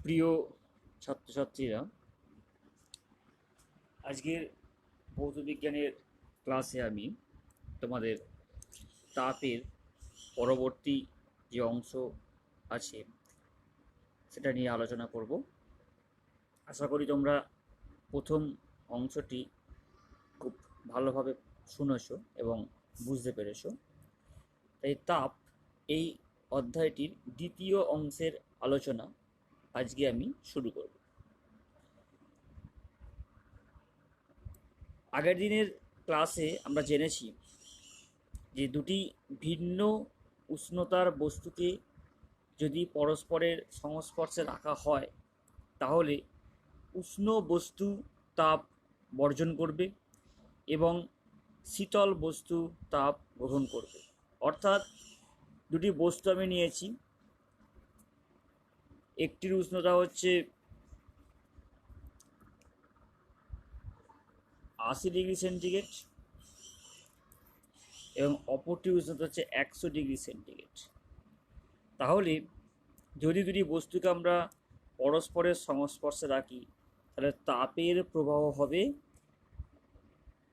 সুপ্রিয় ছাত্রছাত্রীরা, আজকের ভৌতবিজ্ঞানের ক্লাসে আমি তোমাদের তাপের পরবর্তী যে অংশ আছে সেটা নিয়ে আলোচনা করব। আশা করি তোমরা প্রথম অংশটি খুব ভালোভাবে শুনেছো এবং বুঝতে পেরেছো। তাই তাপ এই অধ্যায়টির দ্বিতীয় অংশের আলোচনা আজকে আমি শুরু করব। আগের দিনের ক্লাসে আমরা জেনেছি যে দুটি ভিন্ন উষ্ণতার বস্তুকে যদি পরস্পরের সংস্পর্শে রাখা হয় তাহলে উষ্ণ বস্তু তাপ বর্জন করবে এবং শীতল বস্তু তাপ গ্রহণ করবে। অর্থাৎ দুটি বস্তু আমি নিয়েছি, একটির উষ্ণতা হচ্ছে 80 ডিগ্রি সেন্টিগ্রেড এবং অপরটির উষ্ণতা হচ্ছে 100 ডিগ্রি সেন্টিগ্রেড। তাহলে যদি দুটি বস্তুকে আমরা পরস্পরের সংস্পর্শে রাখি তাহলে তাপের প্রবাহ হবে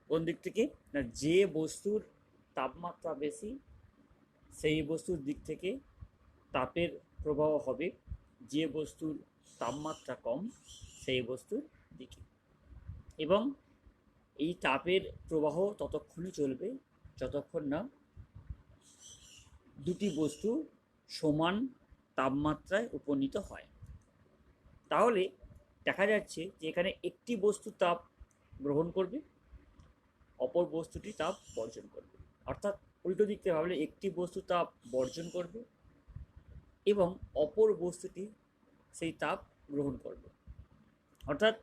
কোন দিক থেকে না, যে বস্তুর তাপমাত্রা বেশি সেই বস্তুর দিক থেকে তাপের প্রবাহ হবে যে বস্তুর তাপমাত্রা কম সেই বস্তুর দিকে। এবং এই তাপের প্রবাহ ততক্ষণই চলবে যতক্ষণ না দুটি বস্তু সমান তাপমাত্রায় উপনীত হয়। তাহলে দেখা যাচ্ছে যে এখানে একটি বস্তু তাপ গ্রহণ করবে, অপর বস্তুটি তাপ বর্জন করবে। অর্থাৎ উল্টো দিক থেকে ভাবলে একটি বস্তু তাপ বর্জন করবে এবং অপর বস্তুটি সেই তাপ গ্রহণ করবে। অর্থাৎ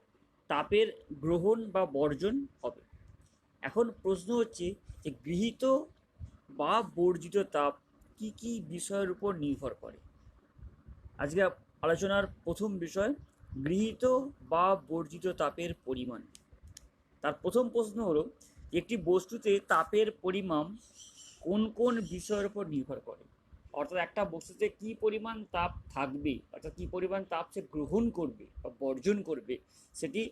তাপের গ্রহণ বা বর্জন হবে। এখন প্রশ্ন হচ্ছে যে গৃহীত বা বর্জিত তাপ কি কি বিষয়ের উপর নির্ভর করে। আজকে আলোচনার প্রথম বিষয় গৃহীত বা বর্জিত তাপের পরিমাণ। তার প্রথম প্রশ্ন হলো একটি বস্তুতে তাপের পরিমাণ কোন কোন বিষয়ের উপর নির্ভর করে। অর্থাৎ একটা বস্তুতে কি পরিমাণ তাপ থাকবে, অর্থাৎ কি পরিমাণ তাপ সে গ্রহণ করবে বা বর্জন করবে, সেটি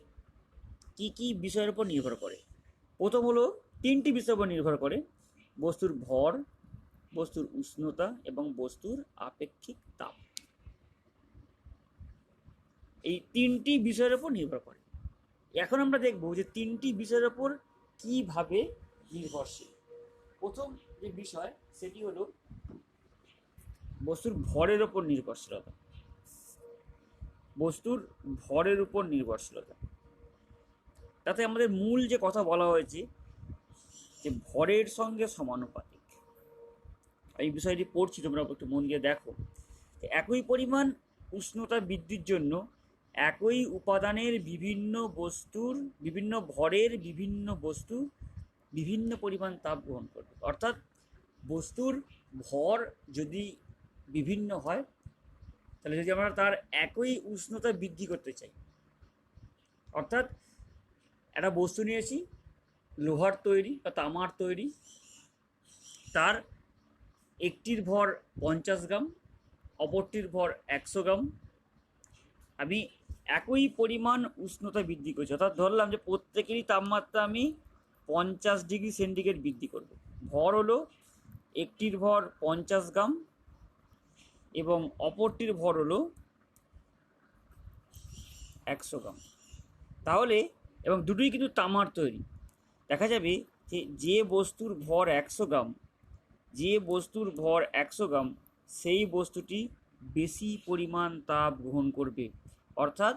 কি কি বিষয়ের উপর নির্ভর করে। প্রথম হলো তিনটি বিষয়ের উপর নির্ভর করে: বস্তুর ভর, বস্তুর উষ্ণতা এবং বস্তুর আপেক্ষিক তাপ। এই তিনটি বিষয়ের উপর নির্ভর করে। এখন আমরা দেখব যে তিনটি বিষয়ের উপর কিভাবে নির্ভরশীল। প্রথম যে বিষয় সেটি হলো বস্তুর ভরের উপর নির্ভরশীলতা। বস্তুর ভরের উপর নির্ভরশীলতা, তাতে আমাদের মূল যে কথা বলা হয়েছে যে ভরের সঙ্গে সমানুপাতিক। এই বিষয়টি পড়ছি, তোমরা একটু মন দিয়ে দেখো। একই পরিমাণ উষ্ণতা বৃদ্ধির জন্য একই উপাদানের বিভিন্ন বস্তুর বিভিন্ন ভরের বিভিন্ন বস্তু বিভিন্ন পরিমাণ তাপ গ্রহণ করবে। অর্থাৎ বস্তুর ভর যদি বিভিন্ন হয় তাহলে যদি আমরা তার একই উষ্ণতা বৃদ্ধি করতে চাই, অর্থাৎ একটা বস্তু নিয়েছি লোহার তৈরি বা তামার তৈরি, তার একটির ভর 50 গ্রাম, অপরটির ভর 100 গ্রাম, আমি একই পরিমাণ উষ্ণতা বৃদ্ধি করছি। অর্থাৎ ধরলাম যে প্রত্যেকেরই তাপমাত্রা আমি 50 ডিগ্রি সেন্টিগ্রেড বৃদ্ধি করব। ভর হলো একটির ভর 50 গ্রাম এবং অপরটির ভর হলো 100 গ্রাম। তাহলে এবং দুটোই কিন্তু তামার তৈরি। দেখা যাবে যে যে বস্তুর ভর 100 গ্রাম, যে বস্তুর ভর 100 গ্রাম সেই বস্তুটি বেশি পরিমাণ তাপ গ্রহণ করবে। অর্থাৎ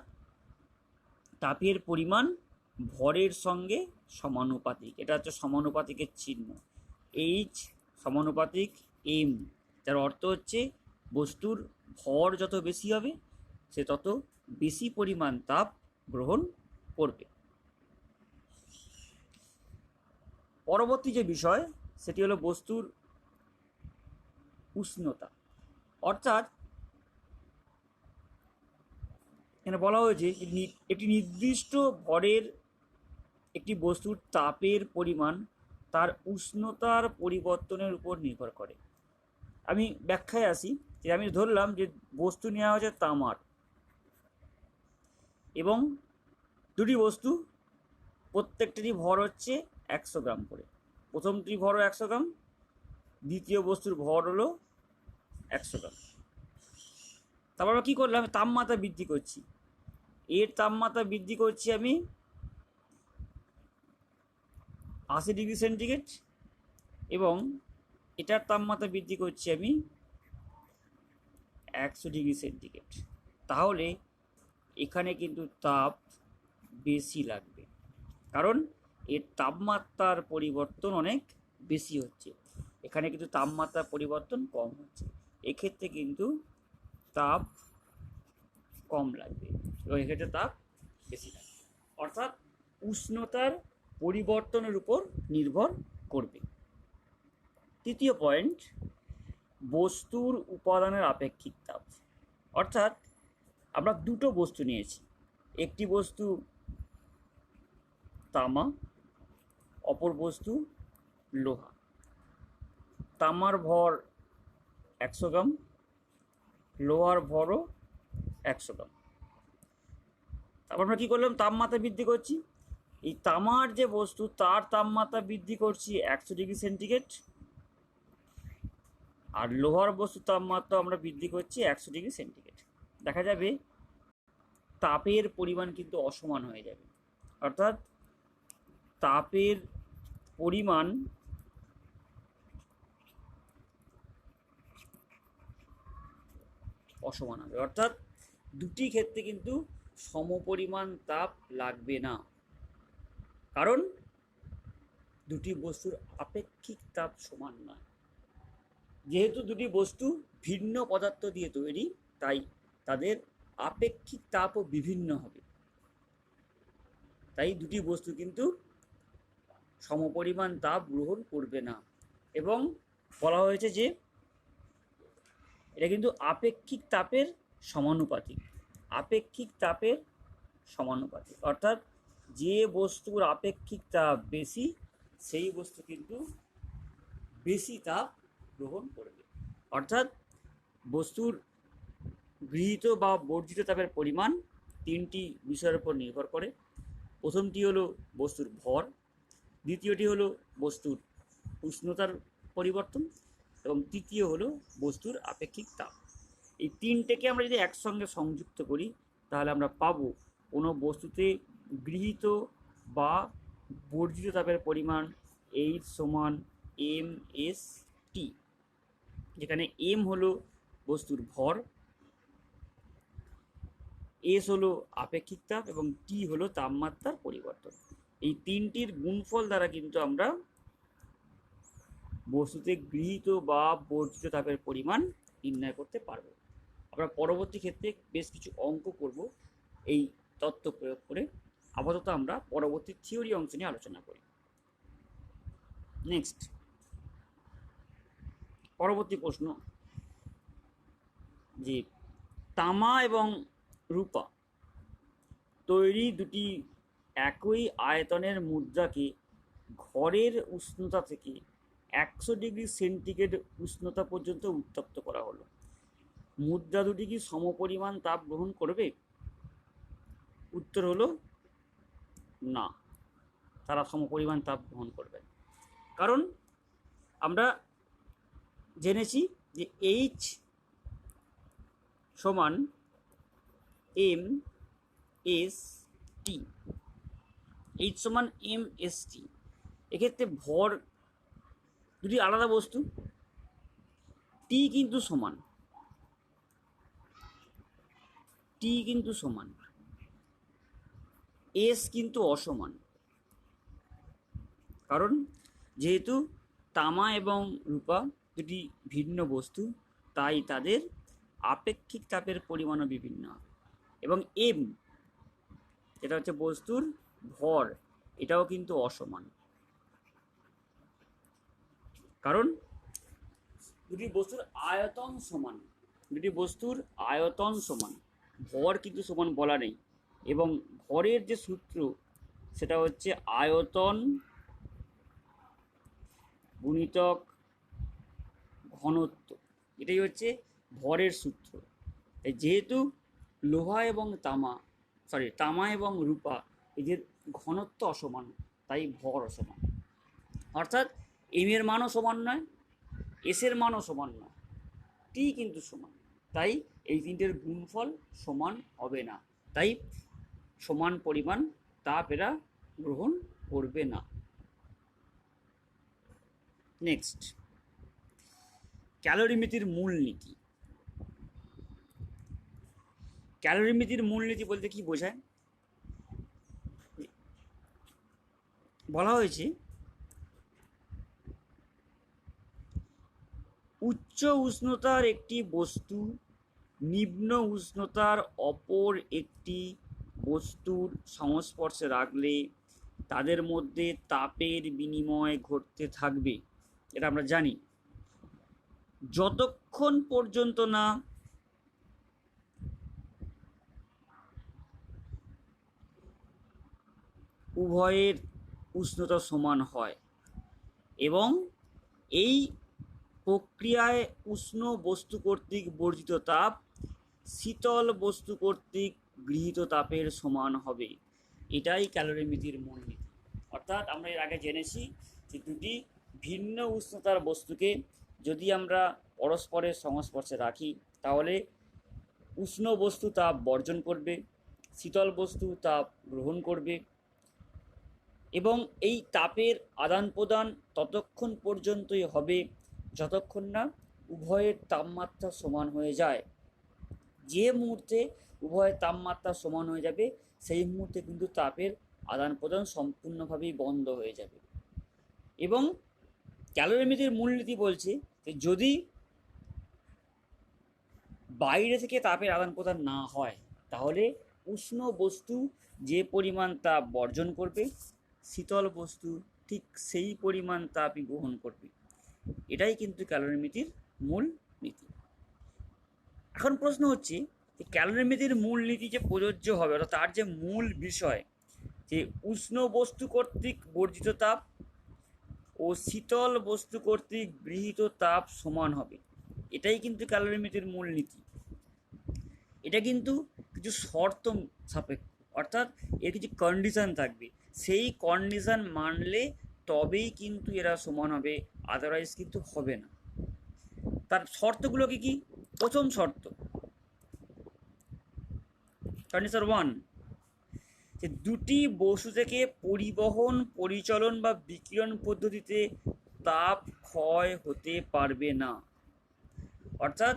তাপের পরিমাণ ভরের সঙ্গে সমানুপাতিক। এটা হচ্ছে সমানুপাতিকের চিহ্ন, এইচ সমানুপাতিক এম, যার অর্থ হচ্ছে বস্তুর ভর যত বেশি হবে সে তত বেশি পরিমাণ তাপ গ্রহণ করবে। পরবর্তী যে বিষয় সেটি হলো বস্তুর উষ্ণতা। অর্থাৎ এখানে বলা হয়েছে একটি নির্দিষ্ট ভরের একটি বস্তুর তাপের পরিমাণ তার উষ্ণতার পরিবর্তনের উপর নির্ভর করে। আমি ব্যাখ্যায় আসি যে আমি ধরলাম যে বস্তু নেওয়া হয়েছে তামার, এবং দুটি বস্তু প্রত্যেকটিরই ভর হচ্ছে 100 গ্রাম করে। প্রথমটির ভরও 100 গ্রাম, দ্বিতীয় বস্তুর ভর হলো 100 গ্রাম। তারপর আমরা কী করলাম, তাপমাত্রা বৃদ্ধি করছি। এর তাপমাত্রা বৃদ্ধি করছি আমি 80 ডিগ্রি সেন্টিগ্রেড এবং এটার তাপমাত্রা বৃদ্ধি করছি আমি 100 ডিগ্রি সেন্টিগ্রেড। তাহলে এখানে কিন্তু তাপ বেশি লাগবে, কারণ এর তাপমাত্রার পরিবর্তন অনেক বেশি হচ্ছে, এখানে কিন্তু তাপমাত্রার পরিবর্তন কম হচ্ছে। এক্ষেত্রে কিন্তু তাপ কম লাগবে এবং এক্ষেত্রে তাপ বেশি লাগবে, অর্থাৎ উষ্ণতার পরিবর্তনের উপর নির্ভর করবে। তৃতীয় পয়েন্ট, বস্তুর উপাদানের আপেক্ষিক তাপ। অর্থাৎ আমরা দুটো বস্তু নিয়েছি, একটি বস্তু তামা, অপর বস্তু লোহা। তামার ভর 100 গ্রাম, লোহার ভরও 100 গ্রাম। তারপর আমরা কী করলাম, তাপমাত্রা বৃদ্ধি করছি। এই তামার যে বস্তু তার তাপমাত্রা বৃদ্ধি করছি 100 ডিগ্রি সেন্টিগ্রেড, আর লোহার বস্তুর তাপমাত্রা আমরা বৃদ্ধি করছি 100 ডিগ্রি সেন্টিগ্রেড। দেখা যাবে তাপের পরিমাণ কিন্তু অসমান হয়ে যাবে, অর্থাৎ তাপের পরিমাণ অসমান হবে, অর্থাৎ দুটি ক্ষেত্রে কিন্তু সমপরিমাণ তাপ লাগবে না, কারণ দুটি বস্তুর আপেক্ষিক তাপ সমান নয়। যেহেতু দুটি বস্তু ভিন্ন পদার্থ দিয়ে তৈরি, তাই তাদের আপেক্ষিক তাপও বিভিন্ন হবে, তাই দুটি বস্তু কিন্তু সমপরিমাণ তাপ গ্রহণ করবে না। এবং বলা হয়েছে যে এটা কিন্তু আপেক্ষিক তাপের সমানুপাতিক, আপেক্ষিক তাপের সমানুপাতিক, অর্থাৎ যে বস্তুর আপেক্ষিক তাপ বেশি সেই বস্তু কিন্তু বেশি তাপ গ্রহণ করবে। অর্থাৎ বস্তুর গৃহীত বা বর্জিত তাপের পরিমাণ তিনটি বিষয়ের উপর নির্ভর করে। প্রথমটি হলো বস্তুর ভর, দ্বিতীয়টি হলো বস্তুর উষ্ণতার পরিবর্তন এবং তৃতীয় হলো বস্তুর আপেক্ষিক তাপ। এই তিনটেকে আমরা যদি একসঙ্গে সংযুক্ত করি তাহলে আমরা পাবো কোনো বস্তুতে গৃহীত বা বর্জিত তাপের পরিমাণ H সমান mST, যেখানে m হলো বস্তুর ভর, S হলো আপেক্ষিক তাপ এবং T হলো তাপমাত্রার পরিবর্তন। এই তিনটির গুণফল দ্বারা কিন্তু আমরা বস্তুতে গৃহীত বা বর্জিত তাপের পরিমাণ নির্ণয় করতে পারবো। আমরা পরবর্তী ক্ষেত্রে বেশ কিছু অঙ্ক করব এই তত্ত্ব প্রয়োগ করে। আপাতত আমরা পরবর্তী থিওরি অংশ নিয়ে আলোচনা করি। নেক্সট, পরবর্তী প্রশ্ন, যে তামা এবং রূপা তৈরি দুটি একই আয়তনের মুদ্রাকে ঘরের উষ্ণতা থেকে 100 ডিগ্রি সেন্টিগ্রেড উষ্ণতা পর্যন্ত উত্তপ্ত করা হলো। মুদ্রা দুটি কি সমপরিমাণ তাপ গ্রহণ করবে? উত্তর হলো না, তারা সমপরিমাণ তাপ গ্রহণ করবে, কারণ আমরা জেনেছি যে H সমান mST, H সমান mST। এক্ষেত্রে ভর দুটি আলাদা বস্তু, T কিন্তু সমান, T কিন্তু সমান, S কিন্তু অসমান, কারণ যেহেতু তামা এবং রূপা দুটি ভিন্ন বস্তু তাই তাদের আপেক্ষিক তাপের পরিমাণও বিভিন্ন হবে। এবং m, যেটা হচ্ছে বস্তুর ভর, এটাও কিন্তু অসমান, কারণ দুটি বস্তুর আয়তন সমান, দুটি বস্তুর আয়তন সমান, ভর কিন্তু সমান বলা নেই। এবং ভরের যে সূত্র সেটা হচ্ছে আয়তন গুণিতক ঘনত্ব, এটাই হচ্ছে ভরের সূত্র। তাই যেহেতু লোহা এবং তামা তামা এবং রূপা এদের ঘনত্ব অসমান, তাই ভর অসমান। অর্থাৎ এম এর মানও সমান নয়, এস এর মানও সমান নয়, টি কিন্তু সমান, তাই এই তিনটের গুণফল সমান হবে না, তাই সমান পরিমাণ তাপ এরা গ্রহণ করবে না। নেক্সট, ক্যালোরিমিতির মূলনীতি। ক্যালোরিমিতির মূলনীতি বলতে কি বোঝায়? বলা হয়েছে উচ্চ উষ্ণতার একটি বস্তু নিম্ন উষ্ণতার অপর একটি বস্তুর সংস্পর্শে রাখলে তাদের মধ্যে তাপের বিনিময় ঘটতে থাকবে। এটা আমরা জানি। যতক্ষণ পর্যন্ত না উভয়ের উষ্ণতা সমান হয় এবং এই প্রক্রিয়ায় উষ্ণ বস্তু কর্তৃক বর্জিত তাপ শীতল বস্তু কর্তৃক গৃহীত তাপের সমান হবে, এটাই ক্যালোরিমিতির মূলনীতি। অর্থাৎ আমরা এর আগে জেনেছি যে দুটি ভিন্ন উষ্ণতার বস্তুকে যদি আমরা পরস্পরের সংস্পর্শে রাখি তাহলে উষ্ণ বস্তু তাপ বর্জন করবে, শীতল বস্তু তাপ গ্রহণ করবে এবং এই তাপের আদান প্রদান ততক্ষণ পর্যন্তই হবে যতক্ষণ না উভয়ের তাপমাত্রা সমান হয়ে যায়। যে মুহূর্তে উভয়ের তাপমাত্রা সমান হয়ে যাবে সেই মুহূর্তে কিন্তু তাপের আদান প্রদান সম্পূর্ণভাবেই বন্ধ হয়ে যাবে। এবং ক্যালোরিমিতির মূলনীতি বলছে যে যদি বাইরে থেকে তাপের আদান প্রদান না হয় তাহলে উষ্ণ বস্তু যে পরিমাণ তাপ বর্জন করবে শীতল বস্তু ঠিক সেই পরিমাণ তাপই গ্রহণ করবে। এটাই কিন্তু ক্যালোরিমিতির মূল নীতি। এখন প্রশ্ন হচ্ছে যে ক্যালোরিমিতির মূল নীতি যে প্রযোজ্য হবে অর্থাৎ তার যে মূল বিষয় যে উষ্ণ বস্তু কর্তৃক বর্জিত তাপ ও শীতল বস্তু কর্তৃক গৃহীত তাপ সমান হবে, এটাই কিন্তু ক্যালোরিমিতির মূল নীতি। এটা কিন্তু কিছু শর্ত সাপেক্ষ, অর্থাৎ এর কিছু কন্ডিশন থাকবে, সেই কন্ডিশন মানলে তবেই কিন্তু এরা সমান হবে, আদারওয়াইজ কিন্তু হবে না। তার শর্তগুলো কি কি? প্রথম শর্ত, কন্ডিশন 1, যে দুটি বস্তু থেকে পরিবহন, পরিচলন বা বিকিরণ পদ্ধতিতে তাপ ক্ষয় হতে পারবে না। অর্থাৎ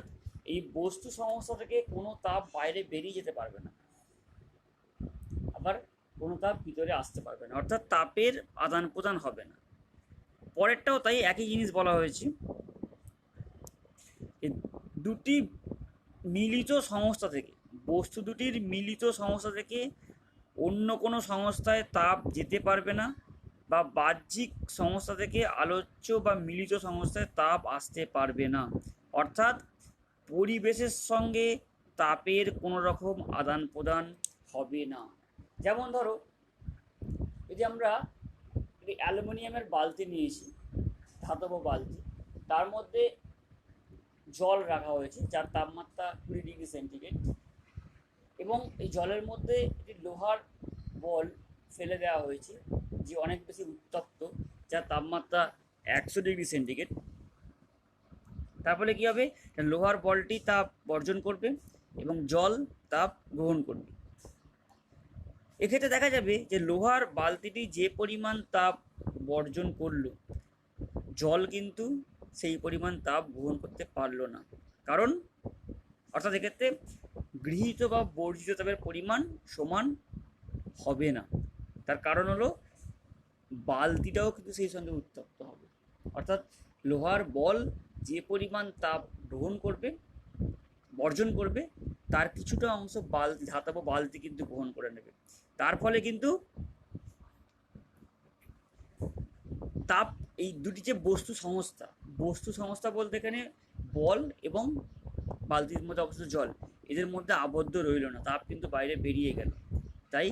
এই বস্তু সংস্থা থেকে কোনো তাপ বাইরে বেরিয়ে যেতে পারবে না, আবার কোনো তাপ ভিতরে আসতে পারবে না, অর্থাৎ তাপের আদান প্রদান হবে না। পরেরটাও তাই, একই জিনিস বলা হয়েছে, দুটি মিলিত সংস্থা থেকে, বস্তু দুটির মিলিত সংস্থা থেকে অন্য কোনো সংস্থায় তাপ যেতে পারবে না বা বাহ্যিক সংস্থা থেকে আলোচ্য বা মিলিত সংস্থায় তাপ আসতে পারবে না। অর্থাৎ পরিবেশের সঙ্গে তাপের কোনো রকম আদান প্রদান হবে না। যেমন ধরো যদি আমরা একটি অ্যালুমিনিয়ামের বালতি নিয়েছি, ধাতব বালতি, তার মধ্যে জল রাখা হয়েছে যার তাপমাত্রা 20 ডিগ্রি সেন্টিগ্রেড এবং এই জলের মধ্যে একটি লোহার বল ফেলে দেওয়া হয়েছে যে অনেক বেশি উত্তপ্ত, যার তাপমাত্রা 100 ডিগ্রি সেন্টিগ্রেড। তারপরে কী হবে, লোহার বলটি তাপ বর্জন করবে এবং জল তাপ গ্রহণ করবে। এক্ষেত্রে দেখা যাবে যে লোহার বালতিটি যে পরিমাণ তাপ বর্জন করলো জল কিন্তু সেই পরিমাণ তাপ গ্রহণ করতে পারলো না, কারণ অর্থাৎ এক্ষেত্রে গৃহীত বা বর্জিত তাপের পরিমাণ সমান হবে না। তার কারণ হলো বালতিটাও কিন্তু সেই সঙ্গে উত্তপ্ত হবে, অর্থাৎ লোহার বল যে পরিমাণ তাপ গ্রহণ করবে বর্জন করবে তার কিছুটা অংশ বালতি, ধাতব বালতি কিন্তু গ্রহণ করে নেবে। তার ফলে কিন্তু তাপ, এই দুটি যে বস্তু সংস্থা বলতে এখানে বল এবং বালতির মধ্যে অবস্থিত জল, এদের মধ্যে আবদ্ধ রইল না, তাপ কিন্তু বাইরে বেরিয়ে গেল। তাই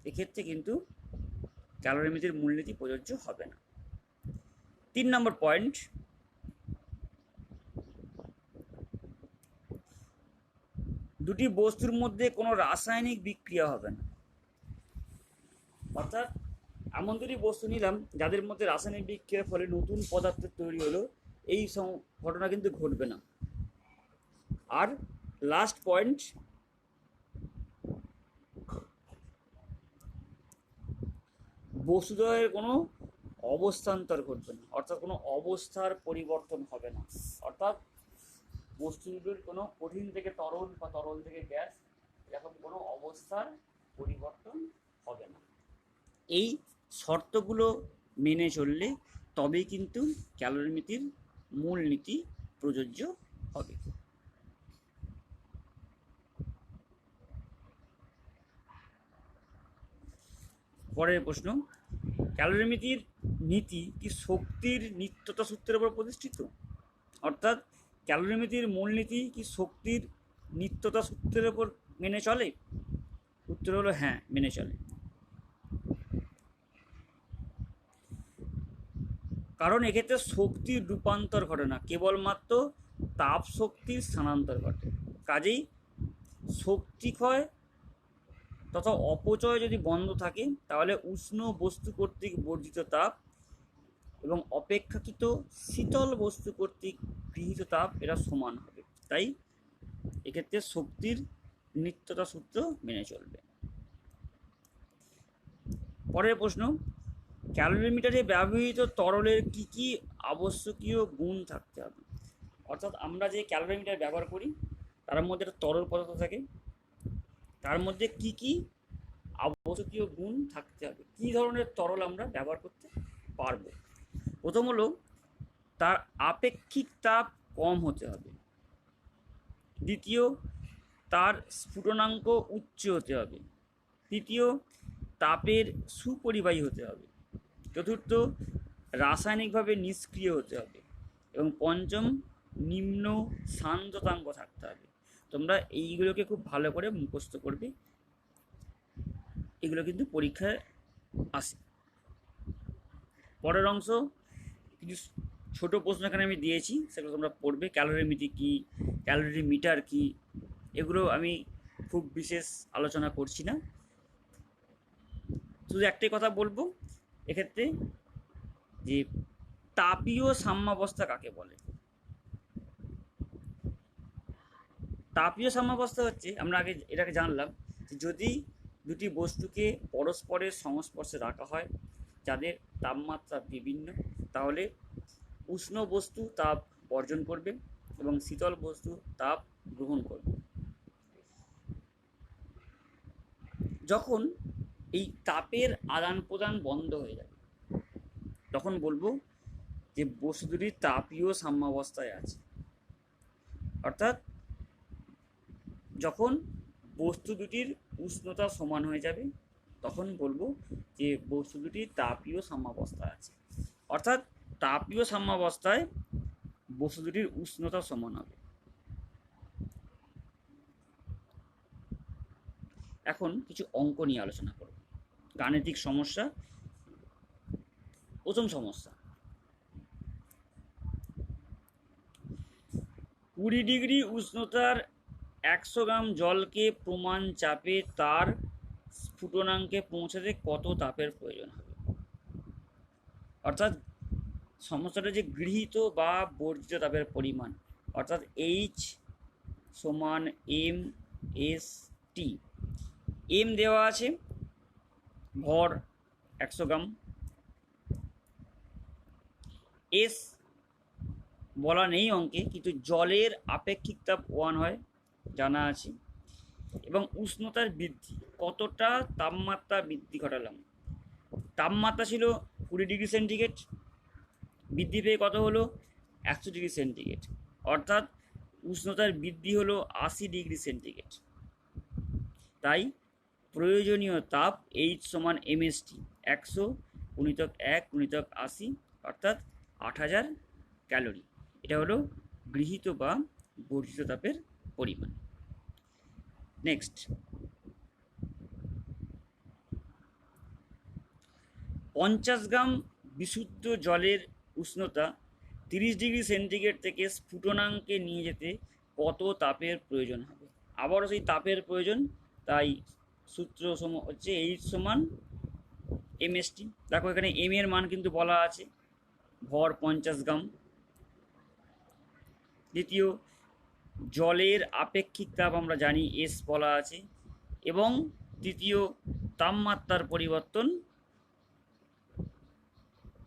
এক্ষেত্রে কিন্তু ক্যালোরিমিতির মূলনীতি প্রযোজ্য হবে না। 3 নম্বর পয়েন্ট, দুটি বস্তুর মধ্যে কোনো রাসায়নিক বিক্রিয়া হবে না। অর্থাৎ এমন দুটি বস্তু নিলাম যাদের মধ্যে রাসায়নিক বিক্রিয়ার ফলে নতুন পদার্থের তৈরি হলো, এই ঘটনা কিন্তু ঘটবে না। আর লাস্ট পয়েন্ট, বস্তুদ্বয়ের কোনো অবস্থান্তর ঘটবে না, অর্থাৎ কোনো অবস্থার পরিবর্তন হবে না। অর্থাৎ বস্তুগুলোর কোনো কঠিন থেকে তরল বা তরল থেকে গ্যাস এরকম কোনো অবস্থার পরিবর্তন হবে না। এই শর্তগুলো মেনে চললে তবেই কিন্তু ক্যালোরিমিতির মূল নীতি প্রযোজ্য হবে। পরের প্রশ্ন, ক্যালোরিমিতির নীতি কি শক্তির নিত্যতা সূত্রের উপর প্রতিষ্ঠিত? অর্থাৎ ক্যালোরিমিতির মূলনীতি কি শক্তির নিত্যতা সূত্রের উপর মেনে চলে? উত্তর হলো হ্যাঁ, মেনে চলে। কারণ এক্ষেত্রে শক্তির রূপান্তর ঘটে না, কেবলমাত্র তাপ শক্তির স্থানান্তর ঘটে। কাজেই শক্তি ক্ষয় তথা অপচয় যদি বন্ধ থাকে, তাহলে উষ্ণ বস্তু কর্তৃক বর্জিত তাপ এবং অপেক্ষাকৃত শীতল বস্তু কর্তৃক গৃহীত তাপ এরা সমান হবে। তাই এক্ষেত্রে শক্তির নিত্যতা সূত্র মেনে চলবে। পরের প্রশ্ন, ক্যালোরিমিটারে ব্যবহৃত তরলের কি কি আবশ্যকীয় গুণ থাকতে হবে? অর্থাৎ আমরা যে ক্যালোরিমিটার ব্যবহার করি তার মধ্যে একটা তরল পদার্থ থাকে, তার মধ্যে কি কি আবশ্যকীয় গুণ থাকতে হবে, কি ধরনের তরল আমরা ব্যবহার করতে পারবো? প্রথম হলো তার আপেক্ষিক তাপ কম হতে হবে। দ্বিতীয়, তার স্ফুটনাঙ্ক উচ্চ হতে হবে। তৃতীয়, তাপের সুপরিবাহী হতে হবে। চতুর্থ, রাসায়নিকভাবে নিষ্ক্রিয় হতে হবে। এবং পঞ্চম, নিম্ন সান্দ্রতাঙ্ক থাকতে হবে। তোমরা এইগুলোকে খুব ভালো করে মুখস্থ করবে, এগুলো কিন্তু পরীক্ষায় আসে। পরের অংশ কিছু ছোট প্রশ্ন এখানে আমি দিয়েছি, সেগুলো তোমরা পড়বে। ক্যালোরিমিটার কী, ক্যালোরিমিটার কী, এগুলো আমি খুব বিশেষ আলোচনা করছি না। শুধু একটাই কথা বলবো এক্ষেত্রে, যে তাপীয় সাম্যাবস্থা কাকে বলে? তাপীয় সাম্যাবস্থা হচ্ছে, আমরা আগে এটাকে জানলাম, যে যদি দুটি বস্তুকে পরস্পরের সংস্পর্শে রাখা হয় যাদের তাপমাত্রা বিভিন্ন, তাহলে উষ্ণ বস্তু তাপ বর্জন করবে এবং শীতল বস্তু তাপ গ্রহণ করবে। যখন এই তাপের আদান প্রদান বন্ধ হয়ে যাবে, তখন বলবো যে বস্তু দুটি তাপীয় সাম্যাবস্থায় আছে। অর্থাৎ যখন বস্তু দুটির উষ্ণতা সমান হয়ে যাবে, তখন বলবো যে বস্তু দুটি তাপীয় সাম্যাবস্থায় আছে। অর্থাৎ তাপীয় সাম্যাবস্থায় বস্তু দুটির উষ্ণতা সমান হবে। এখন কিছু অঙ্ক নিয়ে আলোচনা করব, গাণিতিক সমস্যা। প্রথম সমস্যা, 20 ডিগ্রি উষ্ণতার 100 গ্রাম জলকে প্রমাণ চাপে তার স্ফুটনাঙ্কে পৌঁছাতে কত তাপের প্রয়োজন হবে? অর্থাৎ সমস্যাটা যে গৃহীত বা বর্জিত তাপের পরিমাণ, অর্থাৎ H সমান mST। এম দেওয়া আছে, ভর 100 গ্রাম, এস বলা নেই অঙ্কে, কিন্তু জলের আপেক্ষিক তাপ 1 হয় জানা আছে, এবং উষ্ণতার বৃদ্ধি কতটা তাপমাত্রা বৃদ্ধি ঘটালাম। তাপমাত্রা ছিল 20 ডিগ্রি সেন্টিগ্রেড, বৃদ্ধি পেয়ে কত হলো 100 ডিগ্রি সেন্টিগ্রেড, অর্থাৎ উষ্ণতার বৃদ্ধি হলো 80 ডিগ্রি সেন্টিগ্রেড। তাই প্রয়োজনীয় তাপ H সমান mST, 100 গুণিতক 1 গুণিতক 80, অর্থাৎ 8000 ক্যালোরি। এটা হলো গৃহীত বা বর্জিত তাপের পরিমাণ। নেক্সট, 50 গ্রাম বিশুদ্ধ জলের উষ্ণতা 30 ডিগ্রি সেন্টিগ্রেড থেকে স্ফুটনাঙ্কে নিয়ে যেতে কত তাপের প্রয়োজন হবে? আবারও সেই তাপের প্রয়োজন, তাই সূত্র হচ্ছে এইচ সমান এমএসটি। দেখো এখানে এম এর মান কিন্তু বলা আছে, ভর 50 গ্রাম। দ্বিতীয়, জলের আপেক্ষিক তাপ আমরা জানি এস বলা আছে। এবং তৃতীয়, তাপমাত্রার পরিবর্তন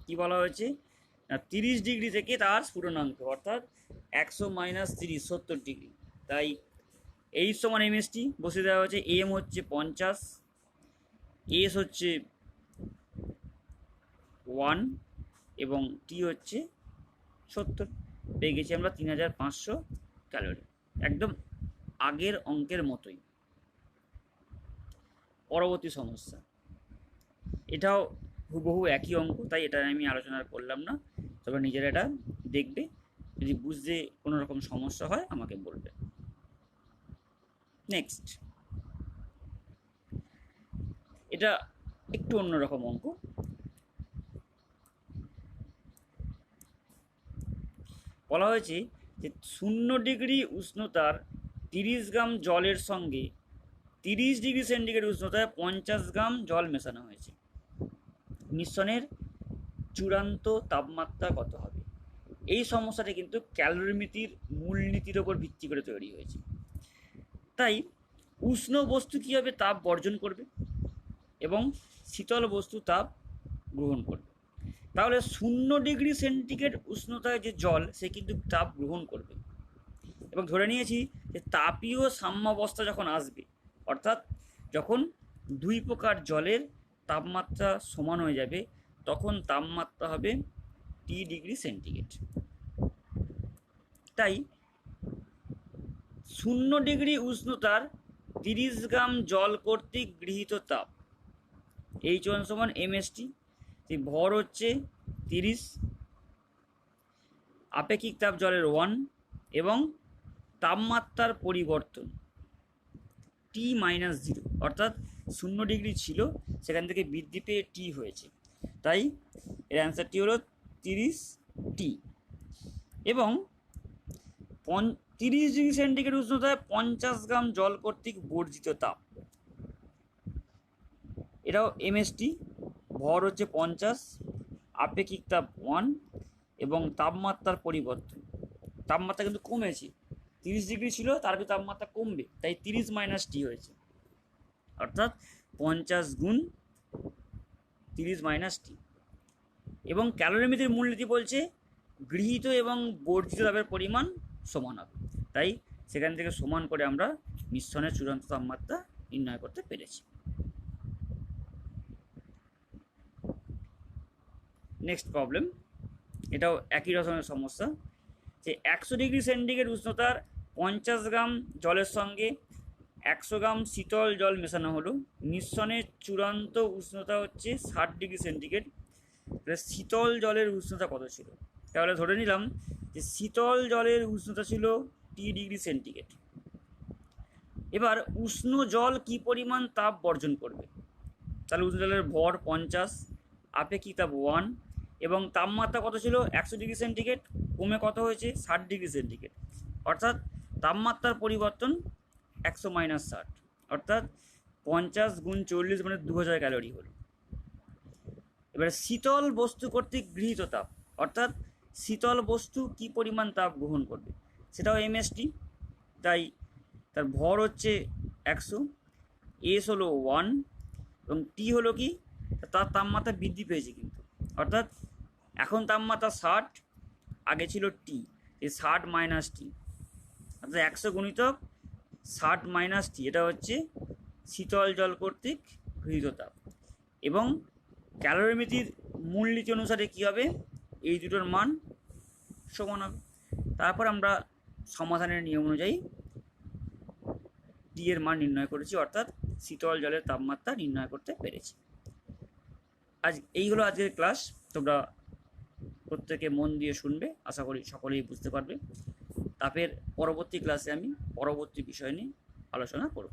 কি বলা হয়েছে না 30 ডিগ্রি থেকে তার স্ফুটনাঙ্ক, অর্থাৎ 100 - 30 70 ডিগ্রি। তাই এইচ সমান এমএসটি বসে দেওয়া হয়েছে। এম হচ্ছে 50, এস হচ্ছে 1 এবং টি হচ্ছে 70। পেয়ে গেছি আমরা 3500 ক্যালোরি, একদম আগের অঙ্কের মতোই। পরবর্তী সমস্যা, এটাও হুবহু একই অঙ্ক, তাই এটা আমি আলোচনা করলাম না, তবে নিজেরা এটা দেখবে, যদি বুঝতে কোনো রকম সমস্যা হয় আমাকে বলবে। নেক্সট, এটা একটু অন্যরকম অঙ্ক। বলা হয়েছে যে 0 ডিগ্রি উষ্ণতার 30 গ্রাম জলের সঙ্গে 30 ডিগ্রি সেন্টিগ্রেড উষ্ণতায় 50 গ্রাম জল মেশানো হয়েছে। মিশ্রণের চূড়ান্ত তাপমাত্রা কত হবে? এই সমস্যাটি কিন্তু ক্যালোরিমিতির মূলনীতির ওপর ভিত্তি করে তৈরি হয়েছে। তাই উষ্ণ বস্তু কীভাবে তাপ বর্জন করবে এবং শীতল বস্তু তাপ গ্রহণ করবে। তাহলে 0 ডিগ্রি সেন্টিগ্রেড উষ্ণতায় যে জল, সে কিন্তু তাপ গ্রহণ করবে। এবং ধরে নিয়েছি যে তাপীয় সাম্যাবস্থা যখন আসবে, অর্থাৎ যখন দুই প্রকার জলের তাপমাত্রা সমান হয়ে যাবে, তখন তাপমাত্রা হবে টি ডিগ্রি সেন্টিগ্রেড। তাই 0 ডিগ্রি উষ্ণতার 30 গ্রাম জল কর্তৃক গৃহীত তাপ H1 সমান এমএসটি। সেই ভর হচ্ছে 30, আপেক্ষিক তাপ জলের 1 এবং তাপমাত্রার পরিবর্তন T-0, অর্থাৎ 0 ডিগ্রি ছিল, সেখান থেকে বৃদ্ধি পেয়ে টি হয়েছে, তাই এর অ্যান্সারটি হলো 30T। এবং 30 ডিগ্রি সেন্টিগ্রেড উষ্ণতায় 50 গ্রাম জল কর্তৃক বর্জিত তাপ, এটাও এমএসটি। ভর হচ্ছে 50, আপেক্ষিক তাপ 1 এবং তাপমাত্রার পরিবর্তন, তাপমাত্রা কিন্তু কমেছে, 30 ডিগ্রি ছিল, তার তাপমাত্রা কমবে, তাই 30 - T হয়েছে, অর্থাৎ 50 গুণ 30 - T। এবং ক্যালোরিমিতির মূলনীতি বলছে গৃহীত এবং বর্জিত তাপের পরিমাণ সমান হবে, তাই সেখান থেকে সমান করে আমরা মিশ্রণের চূড়ান্ত তাপমাত্রা নির্ণয় করতে পেরেছি। নেক্সট প্রবলেম, এটাও একই রকমের সমস্যা, যে 100 ডিগ্রি সেন্টিগ্রেড উষ্ণতার 50 গ্রাম জলের সঙ্গে 100 গ্রাম শীতল জল মেশানো হলো। মিশ্রণের চূড়ান্ত উষ্ণতা হচ্ছে 60 ডিগ্রি সেন্টিগ্রেড। শীতল জলের উষ্ণতা কত ছিল? তাহলে ধরে নিলাম যে শীতল জলের উষ্ণতা ছিল টি ডিগ্রি সেন্টিগ্রেড। এবার উষ্ণ জল কি পরিমাণ তাপ বর্জন করবে? তাহলে উষ্ণ জলের ভর 50, আপেক্ষিক তাপ 1 এবং তাপমাত্রা কত ছিল 100 ডিগ্রি সেন্টিগ্রেড, কমে কত হয়েছে 60 ডিগ্রি সেন্টিগ্রেড, অর্থাৎ তাপমাত্রার পরিবর্তন 100 - 60, অর্থাৎ 50 গুণ 40 মানে 2000 ক্যালোরি হলো। এবারে শীতল বস্তু কর্তৃক গৃহীত তাপ, অর্থাৎ শীতল বস্তু কি পরিমাণ তাপ গ্রহণ করবে, সেটাও এমএসটি। তাই তার ভর হচ্ছে 100, এস হলো 1 এবং টি হলো কি, তার তাপমাত্রা বৃদ্ধি পেয়েছে কিন্তু, অর্থাৎ এখন তাপমাত্রা 60, আগে ছিল টি, এই 60 - T, অর্থাৎ 100 গুণিতক 60 - T, এটা হচ্ছে শীতল জল কর্তৃক গৃহীত তাপ। এবং ক্যালোরিমিতির মূলনীতি অনুসারে কী হবে, এই দুটোর মান সমান হবে। তারপর আমরা সমাধানের নিয়ম অনুযায়ী টি এর মান নির্ণয় করেছি, অর্থাৎ শীতল জলের তাপমাত্রা নির্ণয় করতে পেরেছি। এই হলো আজকের ক্লাস, তোমরা প্রত্যেকে মন দিয়ে শুনবে, আশা করি সকলেই বুঝতে পারবে। তাপের পরবর্তী ক্লাসে আমি পরবর্তী বিষয় নিয়ে আলোচনা করব।